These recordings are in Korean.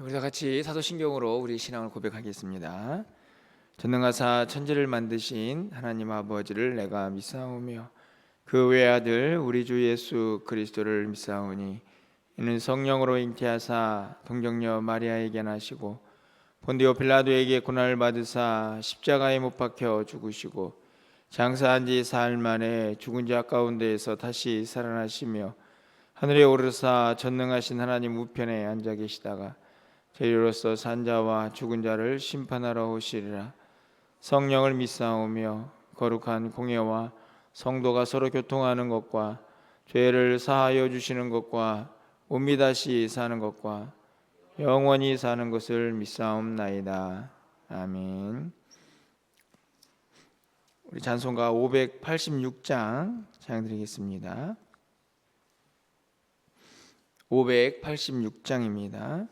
우리 다 같이 사도신경으로 우리 신앙을 고백하겠습니다. 전능하사 천지를 만드신 하나님 아버지를 내가 믿사오며 그 외아들 우리 주 예수 그리스도를 믿사오니 이는 성령으로 잉태하사 동정녀 마리아에게 나시고 본디오 빌라도에게 고난을 받으사 십자가에 못 박혀 죽으시고 장사한 지 사흘 만에 죽은 자 가운데에서 다시 살아나시며 하늘에 오르사 전능하신 하나님 우편에 앉아 계시다가 저희로서 산자와 죽은 자를 심판하러 오시리라. 성령을 믿사오며 거룩한 공예와 성도가 서로 교통하는 것과 죄를 사하여 주시는 것과 몸이 다시 사는 것과 영원히 사는 것을 믿사옵나이다. 아멘. 우리 찬송가 586장 찬양드리겠습니다. 586장입니다.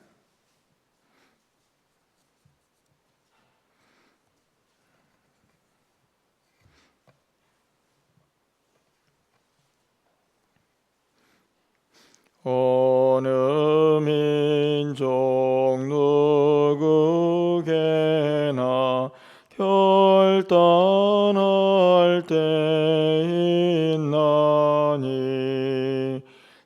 어느 민족 누구게나 결단할 때 있나니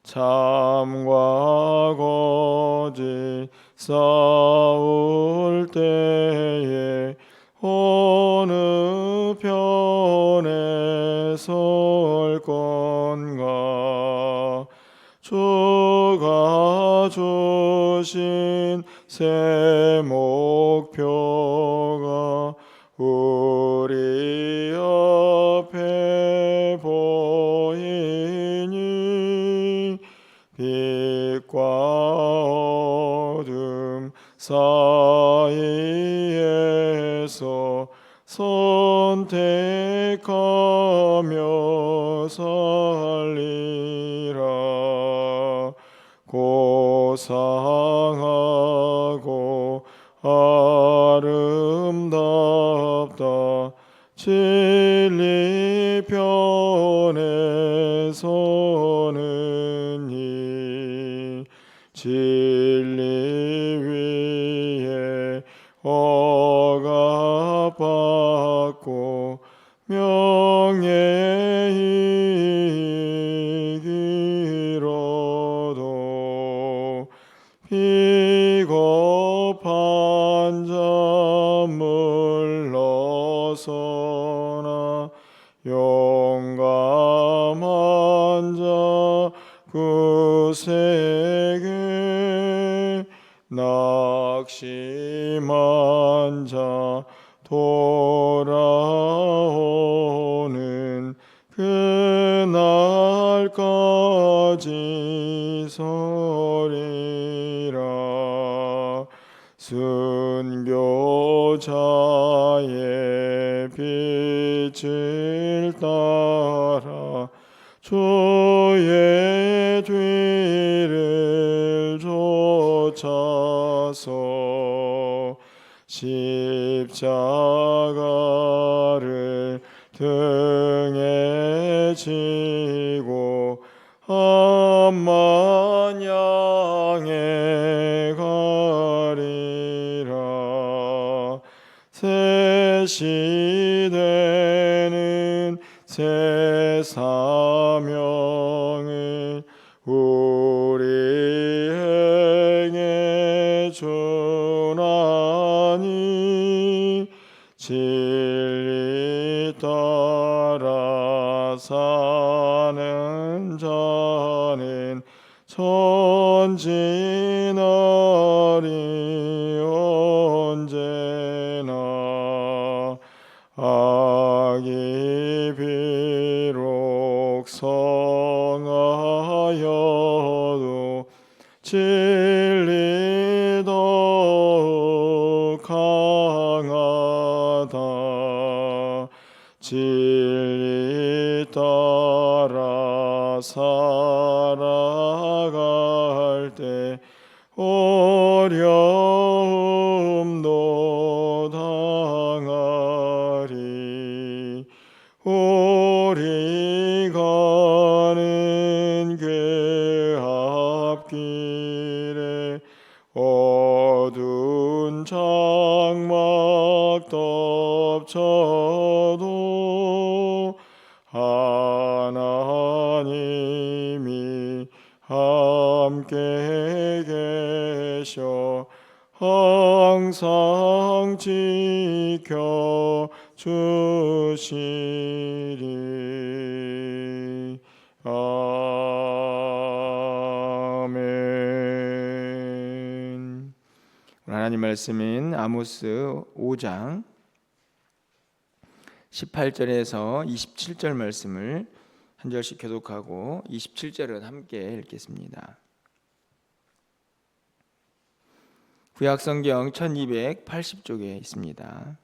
참과 거짓 싸울 때에 어느 편에 설 건가. 주가 주신 새 목표가 우리 앞에 보이니 빛과 어둠 사이에서 선택하며 살리라. 고상하고 아름답다 진리 편에 서는 이 진리 위에 억압받고 명예에 이기로도 비겁한 자 물러서나 용감한 자 구세게 낙심한 자 돌아오는 그날까지 서리라. 순교자의 빛을 따라 주의 뒤를 쫓아서 십자가를 등에 지고 암만 향해 가리라. 새 시대는 새 사명을 우리에게 주나니 진리 따라 사는 자는 전진하리 언제나. 악이 비록 성하여도 진리 더욱 강하다. 진리 따라 살아갈 때 어려움도 당하리. 우리 가는 그 앞길에 주시어 항상 지켜 주시리. 아멘. 하나님 말씀인 아모스 5장 18절에서 27절 말씀을 한 절씩 교독하고 27절은 함께 읽겠습니다. 구약성경 1280쪽에 있습니다.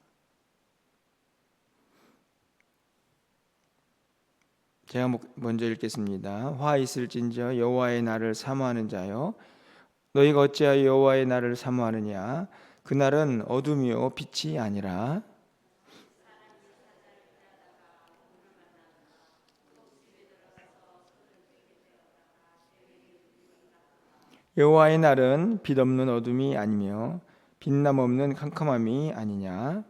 제가 먼저 읽겠습니다. 화 있을진저 여호와의 날을 사모하는 자여, 너희가 어찌하여 여호와의 날을 사모하느냐? 그날은 어둠이요 빛이 아니라 여호와의 날은 빛 없는 어둠이 아니며 빛남 없는 캄캄함이 아니냐?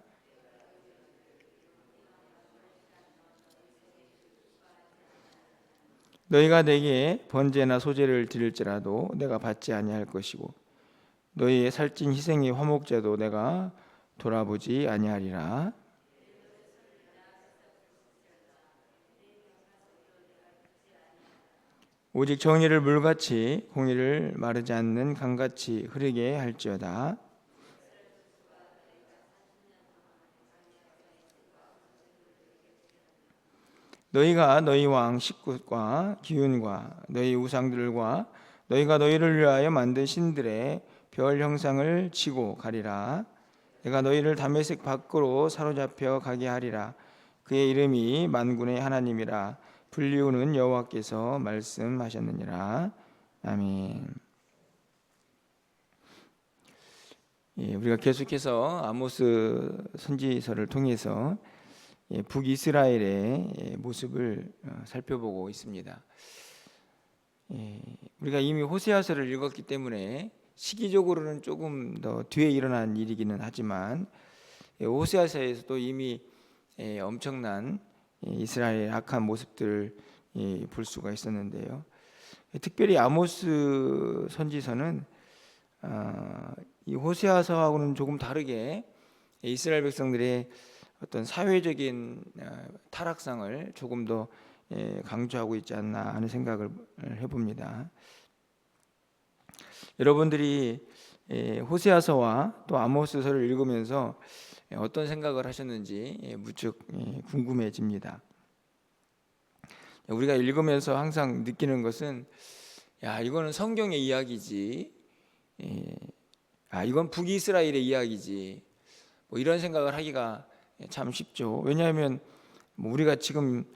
너희가 내게 번제나 소제를 드릴지라도 내가 받지 아니할 것이고 너희의 살찐 희생의 화목제도 내가 돌아보지 아니하리라. 오직 정의를 물같이 공의를 마르지 않는 강같이 흐르게 할지어다. 너희가 너희 왕 식굿과 기운과 너희 우상들과 너희가 너희를 위하여 만든 신들의 별 형상을 치고 가리라. 내가 너희를 다메섹 밖으로 사로잡혀 가게 하리라. 그의 이름이 만군의 하나님이라. 불리우는 여호와께서 말씀하셨느니라. 아멘. 우리가 계속해서 아모스 선지서를 통해서 북이스라엘의 모습을 살펴보고 있습니다. 우리가 이미 호세아서를 읽었기 때문에 시기적으로는 조금 더 뒤에 일어난 일이기는 하지만 호세아서에서도 이미 엄청난 이스라엘의 악한 모습들을 볼 수가 있었는데요. 특별히 아모스 선지서는 이 호세아서하고는 조금 다르게 이스라엘 백성들의 어떤 사회적인 타락상을 조금 더 강조하고 있지 않나 하는 생각을 해봅니다. 여러분들이 호세아서와 또 아모스서를 읽으면서 어떤 생각을 하셨는지 무척 궁금해집니다. 우리가 읽으면서 항상 느끼는 것은 이거는 성경의 이야기지, 이건 북이스라엘의 이야기지, 뭐 이런 생각을 하기가 참 쉽죠. 왜냐하면 우리가 지금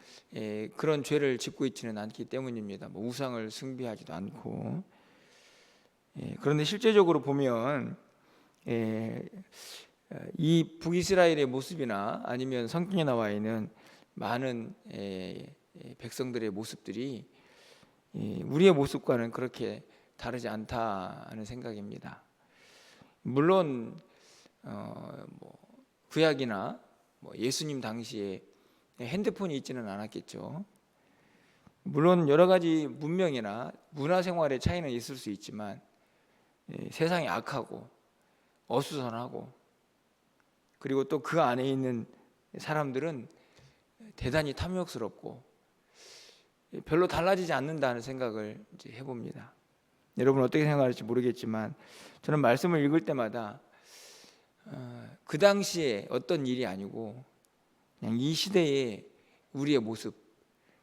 그런 죄를 짓고 있지는 않기 때문입니다. 우상을 숭배하지도 않고. 그런데 실제적으로 보면 이 북이스라엘의 모습이나 아니면 성경에 나와 있는 많은 백성들의 모습들이 우리의 모습과는 그렇게 다르지 않다는 생각입니다. 물론 구약이나 예수님 당시에 핸드폰이 있지는 않았겠죠. 물론 여러 가지 문명이나 문화 생활의 차이는 있을 수 있지만 세상이 악하고 어수선하고 그리고 또 그 안에 있는 사람들은 대단히 탐욕스럽고 별로 달라지지 않는다는 생각을 이제 해봅니다. 여러분 어떻게 생각할지 모르겠지만 저는 말씀을 읽을 때마다 그 당시에 어떤 일이 아니고 그냥 이 시대의 우리의 모습,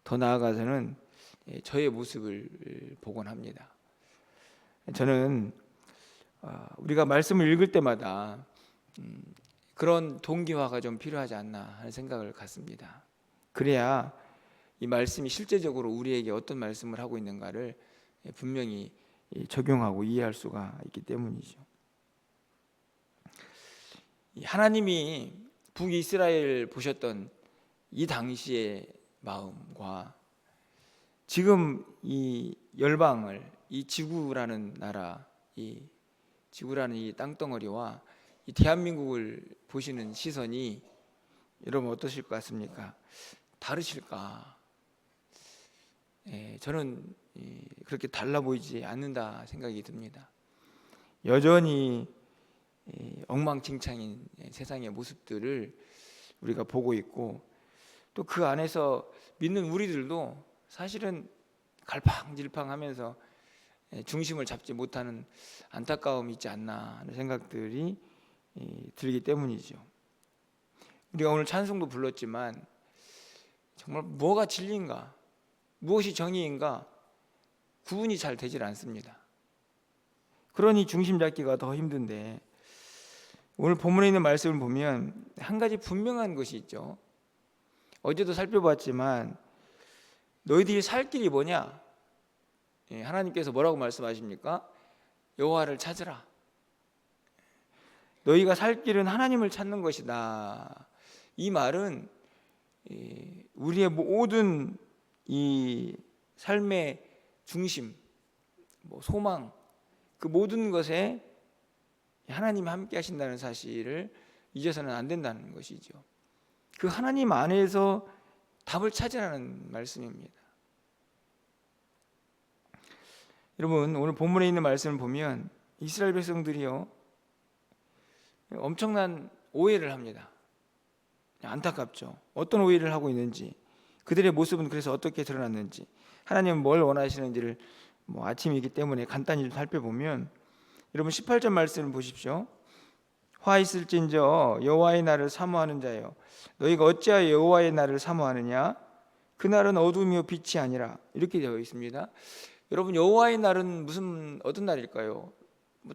더 나아가서는 저의 모습을 보곤 합니다. 저는 우리가 말씀을 읽을 때마다 그런 동기화가 좀 필요하지 않나 하는 생각을 갖습니다. 그래야 이 말씀이 실제적으로 우리에게 어떤 말씀을 하고 있는가를 분명히 적용하고 이해할 수가 있기 때문이죠. 하나님이 북이스라엘 보셨던 이 당시의 마음과 지금 이 열방을, 이 지구라는 나라, 이 지구라는 이 땅덩어리와 이 대한민국을 보시는 시선이 여러분 어떠실 것 같습니까? 다르실까? 저는 그렇게 달라 보이지 않는다 생각이 듭니다. 여전히 엉망진창인 세상의 모습들을 우리가 보고 있고, 또 그 안에서 믿는 우리들도 사실은 갈팡질팡하면서 중심을 잡지 못하는 안타까움이 있지 않나 하는 생각들이 들기 때문이죠. 우리가 오늘 찬송도 불렀지만 정말 뭐가 진리인가, 무엇이 정의인가 구분이 잘 되질 않습니다. 그러니 중심 잡기가 더 힘든데, 오늘 본문에 있는 말씀을 보면 한 가지 분명한 것이 있죠. 어제도 살펴봤지만 너희들이 살 길이 뭐냐? 하나님께서 뭐라고 말씀하십니까? 여호와를 찾으라. 너희가 살 길은 하나님을 찾는 것이다. 이 말은 우리의 모든 이 삶의 중심, 소망, 그 모든 것에 하나님이 함께 하신다는 사실을 잊어서는 안 된다는 것이죠. 그 하나님 안에서 답을 찾으라는 말씀입니다. 여러분, 오늘 본문에 있는 말씀을 보면 이스라엘 백성들이요, 엄청난 오해를 합니다. 안타깝죠. 어떤 오해를 하고 있는지, 그들의 모습은 그래서 어떻게 드러났는지, 하나님은 뭘 원하시는지를 아침이기 때문에 간단히 좀 살펴보면, 여러분 18절 말씀을 보십시오. 화 있을진저 여호와의 날을 사모하는 자여, 너희가 어찌하여 여호와의 날을 사모하느냐? 그 날은 어둠이요 빛이 아니라, 이렇게 되어 있습니다. 여러분, 여호와의 날은 어떤 날일까요?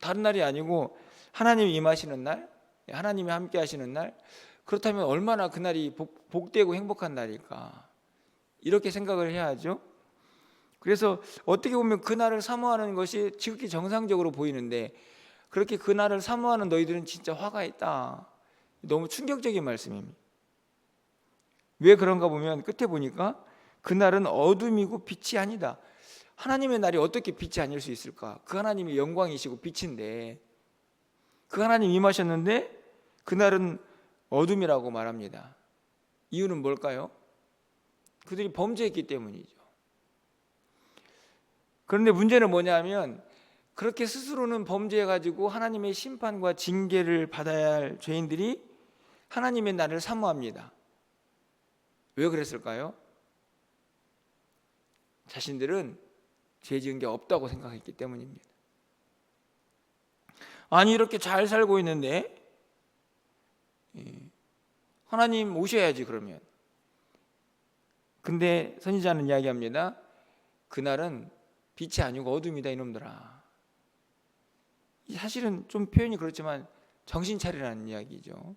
다른 날이 아니고 하나님이 임하시는 날, 하나님이 함께 하시는 날. 그렇다면 얼마나 그 날이 복되고 행복한 날일까, 이렇게 생각을 해야 하죠. 그래서 어떻게 보면 그 날을 사모하는 것이 지극히 정상적으로 보이는데, 그렇게 그 날을 사모하는 너희들은 진짜 화가 있다. 너무 충격적인 말씀입니다. 왜 그런가 보면 끝에 보니까 그 날은 어둠이고 빛이 아니다. 하나님의 날이 어떻게 빛이 아닐 수 있을까? 그 하나님이 영광이시고 빛인데, 그 하나님 임하셨는데 그 날은 어둠이라고 말합니다. 이유는 뭘까요? 그들이 범죄했기 때문이죠. 그런데 문제는 뭐냐면, 그렇게 스스로는 범죄해가지고 하나님의 심판과 징계를 받아야 할 죄인들이 하나님의 날을 사모합니다. 왜 그랬을까요? 자신들은 죄 지은 게 없다고 생각했기 때문입니다. 아니, 이렇게 잘 살고 있는데 하나님 오셔야지 그러면. 근데 선지자는 이야기합니다. 그날은 빛이 아니고 어둠이다 이놈들아. 사실은 좀 표현이 그렇지만 정신 차리라는 이야기죠.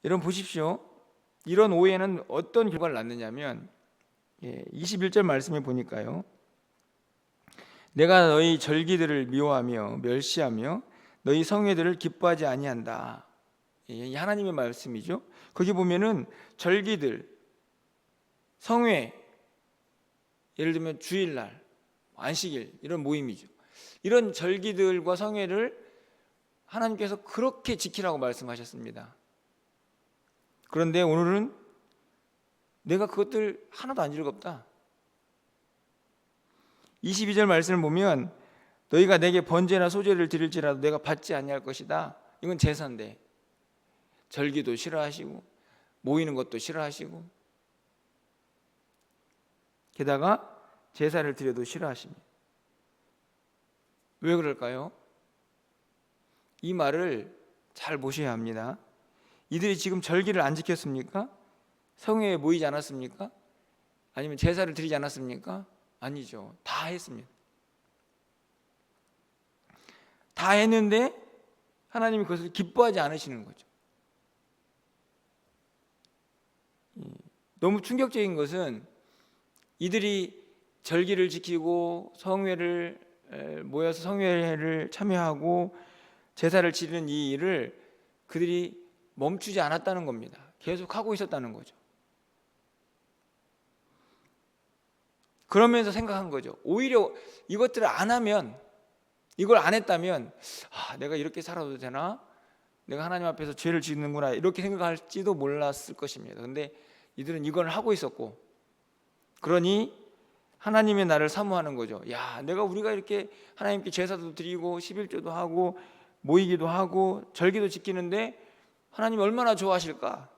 여러분 보십시오. 이런 오해는 어떤 결과를 낳느냐면 21절 말씀에 보니까요, 내가 너희 절기들을 미워하며 멸시하며 너희 성회들을 기뻐하지 아니한다. 이 하나님의 말씀이죠. 거기 보면은 절기들, 성회, 예를 들면 주일날, 안식일, 이런 모임이죠. 이런 절기들과 성회를 하나님께서 그렇게 지키라고 말씀하셨습니다. 그런데 오늘은 내가 그것들 하나도 안 즐겁다. 22절 말씀을 보면 너희가 내게 번제나 소제를 드릴지라도 내가 받지 아니할 것이다. 이건 제사인데 절기도 싫어하시고 모이는 것도 싫어하시고, 게다가 제사를 드려도 싫어하십니다. 왜 그럴까요? 이 말을 잘 보셔야 합니다. 이들이 지금 절기를 안 지켰습니까? 성회에 모이지 않았습니까? 아니면 제사를 드리지 않았습니까? 아니죠. 다 했습니다. 다 했는데 하나님이 그것을 기뻐하지 않으시는 거죠. 너무 충격적인 것은 이들이 절기를 지키고 성회를 모여서 성회를 참여하고 제사를 지르는 이 일을 그들이 멈추지 않았다는 겁니다. 계속 하고 있었다는 거죠. 그러면서 생각한 거죠. 오히려 이것들을 안 하면, 이걸 안 했다면 내가 이렇게 살아도 되나? 내가 하나님 앞에서 죄를 짓는구나, 이렇게 생각할지도 몰랐을 것입니다. 그런데 이들은 이걸 하고 있었고, 그러니 하나님의 나를 사모하는 거죠. 야, 우리가 이렇게 하나님께 제사도 드리고 11조도 하고 모이기도 하고 절기도 지키는데 하나님이 얼마나 좋아하실까?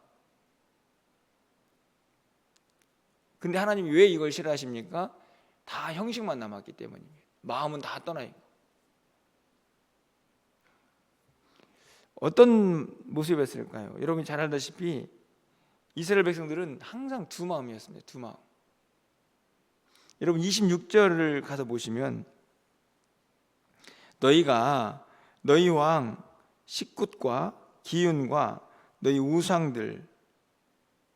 근데 하나님이 왜 이걸 싫어하십니까? 다 형식만 남았기 때문입니다. 마음은 다 떠나 있고. 어떤 모습이었을까요? 여러분이 잘 알다시피 이스라엘 백성들은 항상 두 마음이었습니다. 두 마음. 여러분 26절을 가서 보시면 너희가 너희 왕 식굿과 기윤과 너희 우상들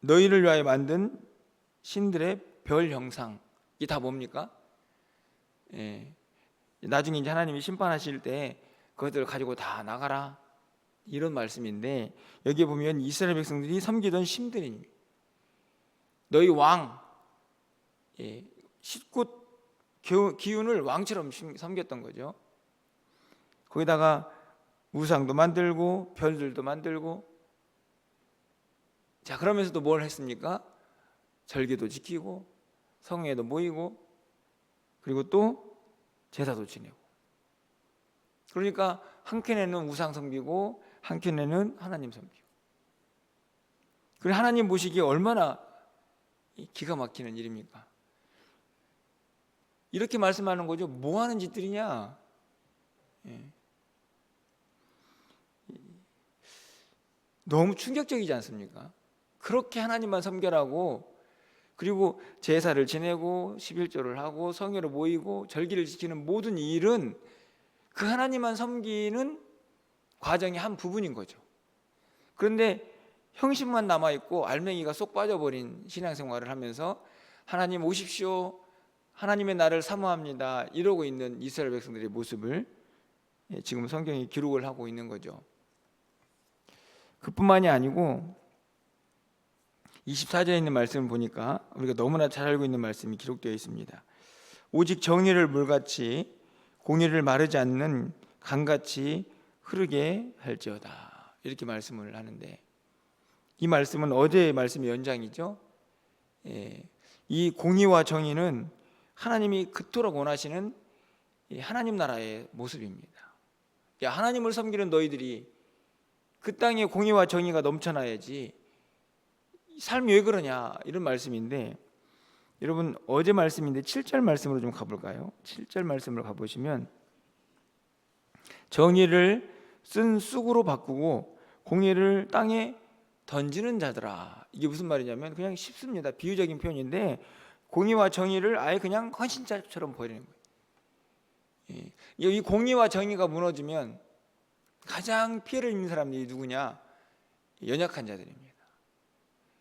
너희를 위하여 만든 신들의 별 형상, 이게 다 뭡니까? 나중에 이제 하나님이 심판하실 때 그것들을 가지고 다 나가라, 이런 말씀인데, 여기에 보면 이스라엘 백성들이 섬기던 신들입니다. 너희 왕, 식굿 기운을 왕처럼 섬겼던 거죠. 거기다가 우상도 만들고 별들도 만들고, 자, 그러면서도 뭘 했습니까? 절기도 지키고 성회도 모이고 그리고 또 제사도 지내고. 그러니까 한켠에는 우상 섬기고 한켠에는 하나님 섬기고. 그리고 하나님 보시기에 얼마나 기가 막히는 일입니까? 이렇게 말씀하는 거죠. 뭐 하는 짓들이냐? 너무 충격적이지 않습니까? 그렇게 하나님만 섬겨라고, 그리고 제사를 지내고 11조를 하고 성회로 모이고 절기를 지키는 모든 일은 그 하나님만 섬기는 과정의 한 부분인 거죠. 그런데 형식만 남아있고 알맹이가 쏙 빠져버린 신앙생활을 하면서 하나님 오십시오, 하나님의 나를 사모합니다, 이러고 있는 이스라엘 백성들의 모습을 지금 성경이 기록을 하고 있는 거죠. 그뿐만이 아니고 24절에 있는 말씀을 보니까 우리가 너무나 잘 알고 있는 말씀이 기록되어 있습니다. 오직 정의를 물같이 공의를 마르지 않는 강같이 흐르게 할지어다, 이렇게 말씀을 하는데, 이 말씀은 어제의 말씀의 연장이죠. 이 공의와 정의는 하나님이 그토록 원하시는 하나님 나라의 모습입니다. 하나님을 섬기는 너희들이 그 땅에 공의와 정의가 넘쳐나야지 삶이 왜 그러냐, 이런 말씀인데, 여러분 어제 말씀인데 7절 말씀으로 좀 가볼까요? 7절 말씀을 가보시면 정의를 쓴 쑥으로 바꾸고 공의를 땅에 던지는 자들아, 이게 무슨 말이냐면 그냥 쉽습니다. 비유적인 표현인데 공의와 정의를 아예 그냥 헌신자처럼 버리는 거예요. 이 공의와 정의가 무너지면 가장 피해를 입는 사람들이 누구냐? 연약한 자들입니다.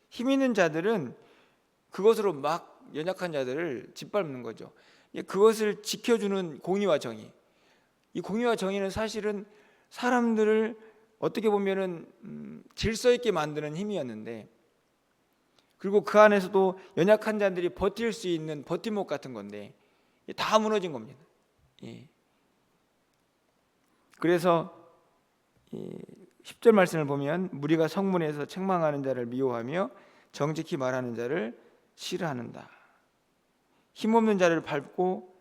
힘 있는 자들은 그것으로 막 연약한 자들을 짓밟는 거죠. 그것을 지켜주는 공의와 정의, 이 공의와 정의는 사실은 사람들을 어떻게 보면은 질서 있게 만드는 힘이었는데, 그리고 그 안에서도 연약한 자들이 버틸 수 있는 버팀목 같은 건데 다 무너진 겁니다. 그래서 10절 말씀을 보면 무리가 성문에서 책망하는 자를 미워하며 정직히 말하는 자를 싫어하는다. 힘없는 자를 밟고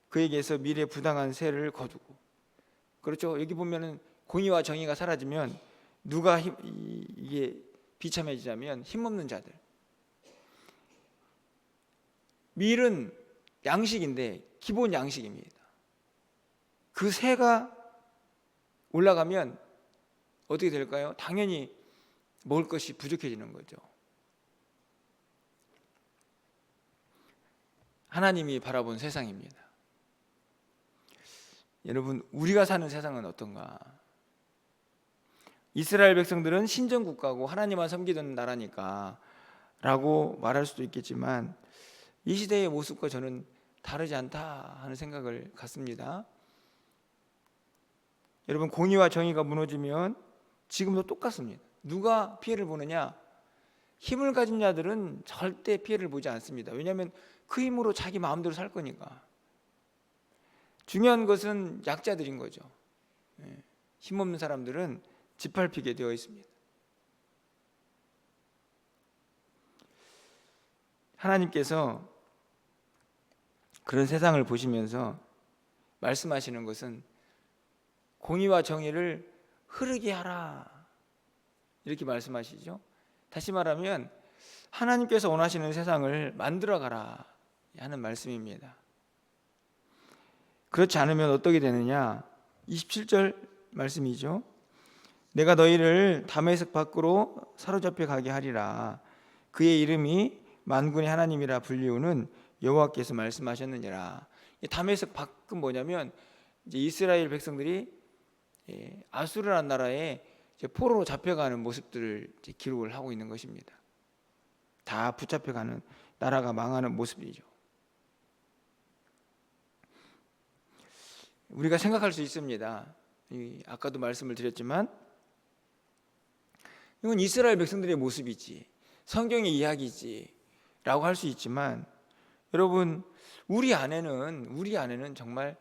그에게서 미래 부당한 세를 거두고. 그렇죠. 여기 보면은 공의와 정의가 사라지면 누가 이게 비참해지자면 힘없는 자들. 밀은 양식인데 기본 양식입니다. 그 세가 올라가면 어떻게 될까요? 당연히 먹을 것이 부족해지는 거죠. 하나님이 바라본 세상입니다. 여러분, 우리가 사는 세상은 어떤가? 이스라엘 백성들은 신정국가고 하나님만 섬기던 나라니까 라고 말할 수도 있겠지만 이 시대의 모습과 저는 다르지 않다 하는 생각을 갖습니다. 여러분, 공의와 정의가 무너지면 지금도 똑같습니다. 누가 피해를 보느냐? 힘을 가진 자들은 절대 피해를 보지 않습니다. 왜냐하면 그 힘으로 자기 마음대로 살 거니까. 중요한 것은 약자들인 거죠. 힘없는 사람들은 짓밟히게 되어 있습니다. 하나님께서 그런 세상을 보시면서 말씀하시는 것은 공의와 정의를 흐르게 하라, 이렇게 말씀하시죠. 다시 말하면 하나님께서 원하시는 세상을 만들어 가라 하는 말씀입니다. 그렇지 않으면 어떻게 되느냐? 27절 말씀이죠. 내가 너희를 다메섹 밖으로 사로잡혀 가게 하리라. 그의 이름이 만군의 하나님이라 불리우는 여호와께서 말씀하셨느니라. 이 다메섹 밖은 뭐냐면 이제 이스라엘 백성들이 아수르라는 나라에 이제 포로로 잡혀가는 모습들을 이제 기록을 하고 있는 것입니다. 다 붙잡혀가는, 나라가 망하는 모습이죠. 우리가 생각할 수 있습니다. 아까도 말씀을 드렸지만 이건 이스라엘 백성들의 모습이지, 성경의 이야기지 라고 할 수 있지만, 여러분 우리 안에는 정말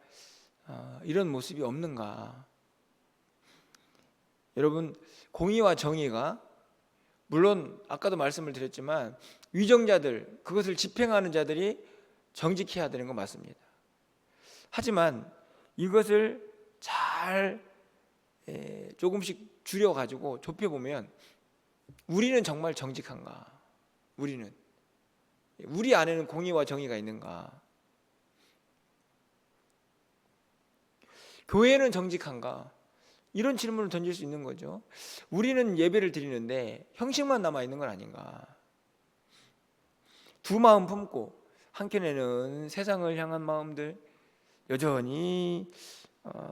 이런 모습이 없는가? 여러분, 공의와 정의가 물론 아까도 말씀을 드렸지만 위정자들, 그것을 집행하는 자들이 정직해야 되는 건 맞습니다. 하지만 이것을 잘 조금씩 줄여가지고 좁혀보면 우리는 정말 정직한가? 우리 안에는 공의와 정의가 있는가? 교회는 정직한가? 이런 질문을 던질 수 있는 거죠. 우리는 예배를 드리는데 형식만 남아있는 건 아닌가? 두 마음 품고 한켠에는 세상을 향한 마음들, 여전히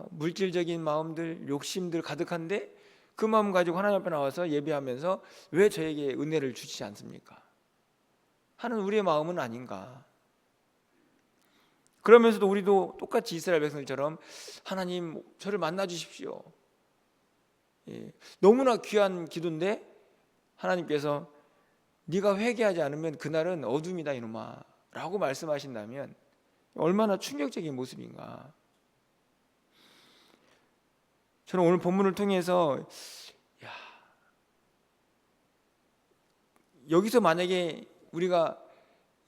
물질적인 마음들, 욕심들 가득한데 그 마음 가지고 하나님 앞에 나와서 예배하면서 왜 저에게 은혜를 주시지 않습니까? 하는 우리의 마음은 아닌가? 그러면서도 우리도 똑같이 이스라엘 백성들처럼 하나님 저를 만나 주십시오. 너무나 귀한 기도인데 하나님께서 네가 회개하지 않으면 그날은 어둠이다 이놈아 라고 말씀하신다면 얼마나 충격적인 모습인가. 저는 오늘 본문을 통해서 여기서 만약에 우리가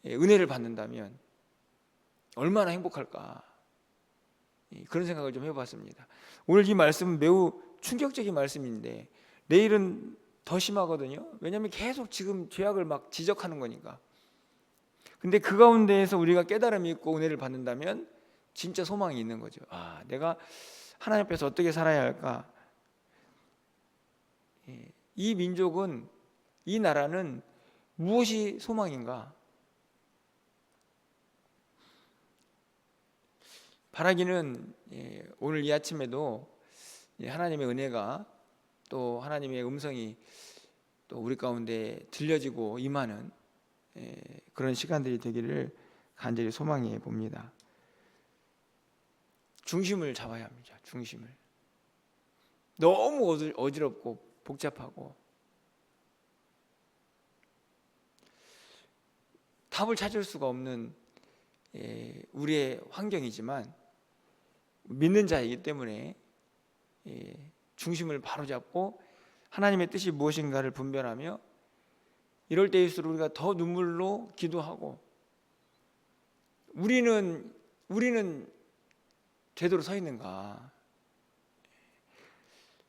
은혜를 받는다면 얼마나 행복할까, 그런 생각을 좀 해봤습니다. 오늘 이 말씀은 매우 충격적인 말씀인데 내일은 더 심하거든요. 왜냐하면 계속 지금 죄악을 막 지적하는 거니까. 근데 그 가운데에서 우리가 깨달음이 있고 은혜를 받는다면 진짜 소망이 있는 거죠. 내가 하나님 앞에서 어떻게 살아야 할까? 이 민족은, 이 나라는 무엇이 소망인가? 바라기는 오늘 이 아침에도 하나님의 은혜가, 또 하나님의 음성이 또 우리 가운데 들려지고 임하는 그런 시간들이 되기를 간절히 소망해 봅니다. 중심을 잡아야 합니다. 중심을. 너무 어지럽고 복잡하고 답을 찾을 수가 없는 우리의 환경이지만 믿는 자이기 때문에 중심을 바로잡고 하나님의 뜻이 무엇인가를 분별하며, 이럴 때일수록 우리가 더 눈물로 기도하고, 우리는 제대로 서 있는가?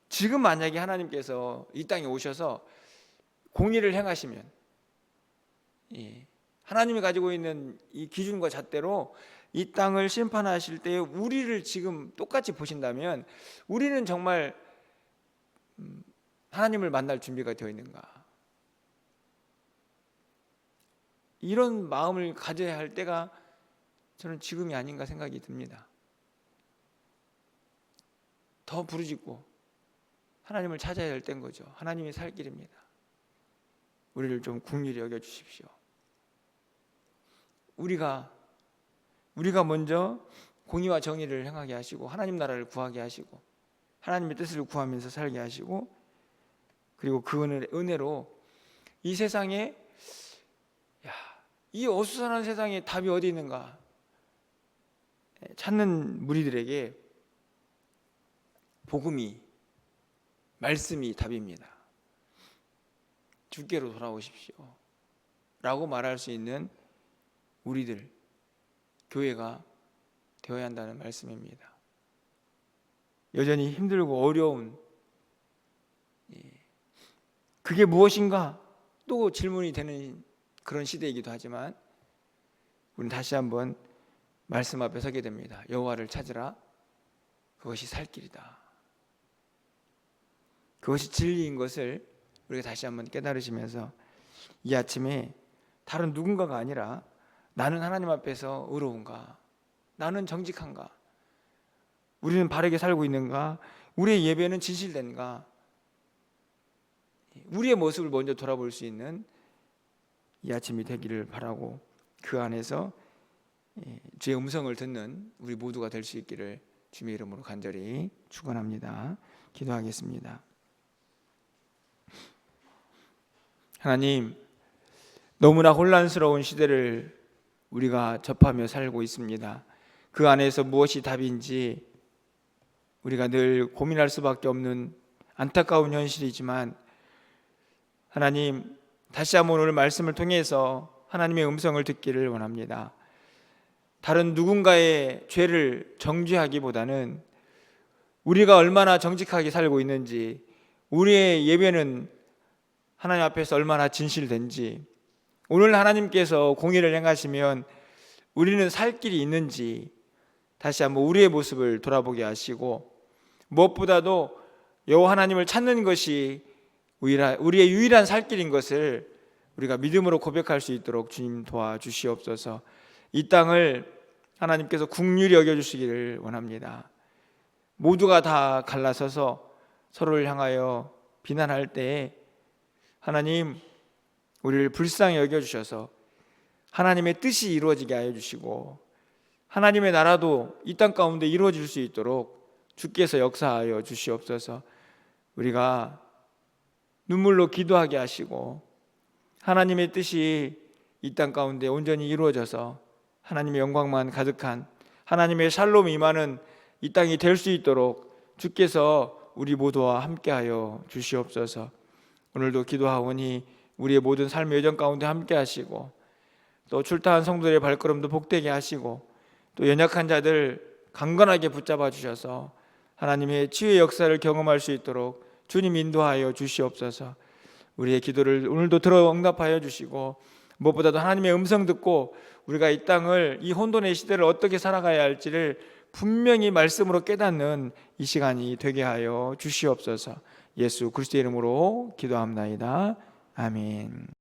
지금 만약에 하나님께서 이 땅에 오셔서 공의를 행하시면, 하나님이 가지고 있는 이 기준과 잣대로 이 땅을 심판하실 때 우리를 지금 똑같이 보신다면 우리는 정말 하나님을 만날 준비가 되어 있는가? 이런 마음을 가져야 할 때가 저는 지금이 아닌가 생각이 듭니다. 더 부르짖고 하나님을 찾아야 할 때인 거죠. 하나님이 살 길입니다. 우리를 좀 긍휼히 여겨 주십시오. 우리가 먼저 공의와 정의를 행하게 하시고 하나님 나라를 구하게 하시고 하나님의 뜻을 구하면서 살게 하시고, 그리고 그 은혜로 이 세상에, 이 어수선한 세상에 답이 어디 있는가 찾는 무리들에게 복음이, 말씀이 답입니다. 주께로 돌아오십시오 라고 말할 수 있는 우리들, 교회가 되어야 한다는 말씀입니다. 여전히 힘들고 어려운, 그게 무엇인가 또 질문이 되는 그런 시대이기도 하지만 우리는 다시 한번 말씀 앞에 서게 됩니다. 여호와를 찾으라. 그것이 살 길이다. 그것이 진리인 것을 우리가 다시 한번 깨달으시면서 이 아침에 다른 누군가가 아니라 나는 하나님 앞에서 의로운가? 나는 정직한가? 우리는 바르게 살고 있는가? 우리의 예배는 진실된가? 우리의 모습을 먼저 돌아볼 수 있는 이 아침이 되기를 바라고 그 안에서 주의 음성을 듣는 우리 모두가 될 수 있기를 주님의 이름으로 간절히 축원합니다. 기도하겠습니다. 하나님, 너무나 혼란스러운 시대를 우리가 접하며 살고 있습니다. 그 안에서 무엇이 답인지 우리가 늘 고민할 수밖에 없는 안타까운 현실이지만 하나님, 다시 한번 오늘 말씀을 통해서 하나님의 음성을 듣기를 원합니다. 다른 누군가의 죄를 정죄하기보다는 우리가 얼마나 정직하게 살고 있는지, 우리의 예배는 하나님 앞에서 얼마나 진실된지, 오늘 하나님께서 공의를 행하시면 우리는 살 길이 있는지 다시 한번 우리의 모습을 돌아보게 하시고, 무엇보다도 여호와 하나님을 찾는 것이 우리의 유일한 살 길인 것을 우리가 믿음으로 고백할 수 있도록 주님 도와주시옵소서. 이 땅을 하나님께서 긍휼히 여겨주시기를 원합니다. 모두가 다 갈라서서 서로를 향하여 비난할 때에 하나님, 우리를 불쌍히 여겨주셔서 하나님의 뜻이 이루어지게 하여 주시고 하나님의 나라도 이 땅 가운데 이루어질 수 있도록 주께서 역사하여 주시옵소서. 우리가 눈물로 기도하게 하시고 하나님의 뜻이 이 땅 가운데 온전히 이루어져서 하나님의 영광만 가득한 하나님의 샬롬이 임하는 이 땅이 될 수 있도록 주께서 우리 모두와 함께하여 주시옵소서. 오늘도 기도하오니 우리의 모든 삶의 여정 가운데 함께 하시고 또 출타한 성도들의 발걸음도 복되게 하시고 또 연약한 자들 강건하게 붙잡아 주셔서 하나님의 치유의 역사를 경험할 수 있도록 주님 인도하여 주시옵소서. 우리의 기도를 오늘도 들어 응답하여 주시고 무엇보다도 하나님의 음성 듣고 우리가 이 땅을, 이 혼돈의 시대를 어떻게 살아가야 할지를 분명히 말씀으로 깨닫는 이 시간이 되게 하여 주시옵소서. 예수 그리스도의 이름으로 기도합나이다. 아멘.